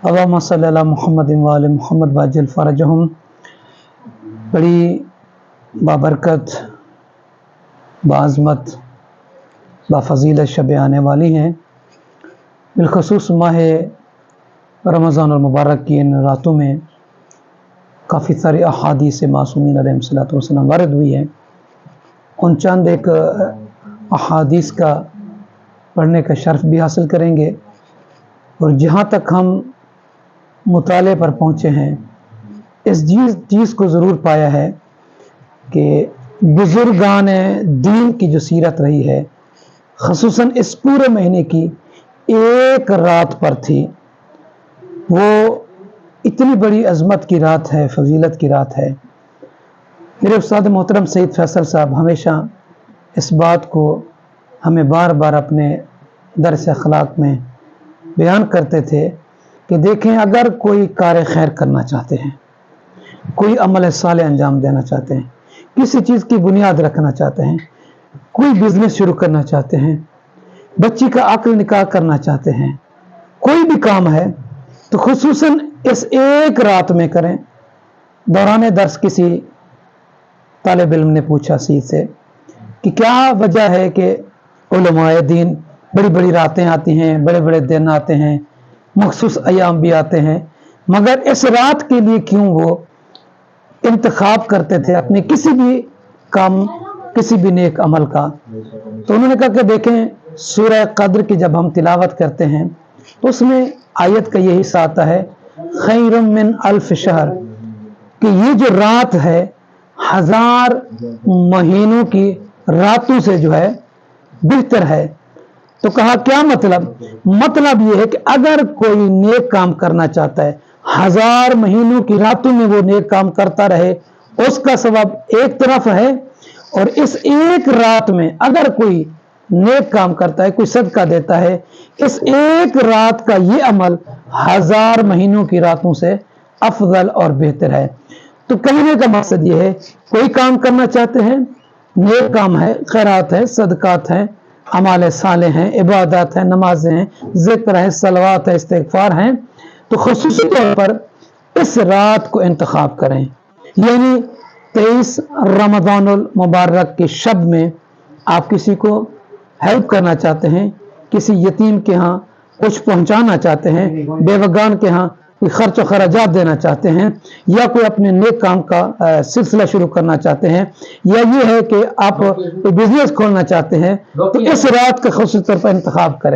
اللہم صلی علی محمد و آل محمد وعجل فرجہم۔ بڑی بابرکت، بعظمت، بافضیلت شب آنے والی ہیں۔ بالخصوص ماہ رمضان المبارک کی ان راتوں میں کافی سارے احادیث معصومین علیہ السلام وارد ہوئی ہیں۔ ان چند ایک احادیث کا پڑھنے کا شرف بھی حاصل کریں گے، اور جہاں تک ہم مطالعے پر پہنچے ہیں اس چیز کو ضرور پایا ہے کہ بزرگان دین کی جو سیرت رہی ہے، خصوصاً اس پورے مہینے کی ایک رات پر تھی، وہ اتنی بڑی عظمت کی رات ہے، فضیلت کی رات ہے۔ میرے استاد محترم سید فیصل صاحب ہمیشہ اس بات کو ہمیں بار بار اپنے درس اخلاق میں بیان کرتے تھے کہ دیکھیں، اگر کوئی کار خیر کرنا چاہتے ہیں، کوئی عمل صالح انجام دینا چاہتے ہیں، کسی چیز کی بنیاد رکھنا چاہتے ہیں، کوئی بزنس شروع کرنا چاہتے ہیں، بچی کا عقد نکاح کرنا چاہتے ہیں، کوئی بھی کام ہے تو خصوصاً اس ایک رات میں کریں۔ دوران درس کسی طالب علم نے پوچھا سید سے کہ کیا وجہ ہے کہ علماء دین بڑی بڑی راتیں آتی ہیں، بڑے بڑے دن آتے ہیں، مخصوص ایام بھی آتے ہیں، مگر اس رات کے لیے کیوں وہ انتخاب کرتے تھے اپنے کسی بھی کام، کسی بھی نیک عمل کا؟ تو انہوں نے کہا کہ دیکھیں، سورہ قدر کی جب ہم تلاوت کرتے ہیں تو اس میں آیت کا یہی حصہ آتا ہے، خیر من الف شہر، کہ یہ جو رات ہے 1000 مہینوں کی راتوں سے جو ہے بہتر ہے۔ تو کہا کیا مطلب؟ مطلب یہ ہے کہ اگر کوئی نیک کام کرنا چاہتا ہے، 1000 مہینوں کی راتوں میں وہ نیک کام کرتا رہے، اس کا ثواب ایک طرف ہے، اور اس ایک رات میں اگر کوئی نیک کام کرتا ہے، کوئی صدقہ دیتا ہے، اس ایک رات کا یہ عمل 1000 مہینوں کی راتوں سے افضل اور بہتر ہے۔ تو کہنے کا مقصد یہ ہے، کوئی کام کرنا چاہتے ہیں، نیک کام ہے، خیرات ہے، صدقات ہیں، اعمال صالح ہیں، عبادات ہیں، نمازیں ہیں، ذکر ہے، صلوات ہے، استغفار ہیں، تو خصوصی طور پر اس رات کو انتخاب کریں۔ یعنی 23 رمضان المبارک کی شب میں آپ کسی کو ہیلپ کرنا چاہتے ہیں، کسی یتیم کے ہاں کچھ پہنچانا چاہتے ہیں، بیوگان کے ہاں کوئی خرچ و خراجات دینا چاہتے ہیں، یا کوئی اپنے نیک کام کا سلسلہ شروع کرنا چاہتے ہیں، یا یہ ہے کہ آپ کوئی بزنس کھولنا چاہتے ہیں، تو اس رات کا خصوصی طور پر انتخاب کریں۔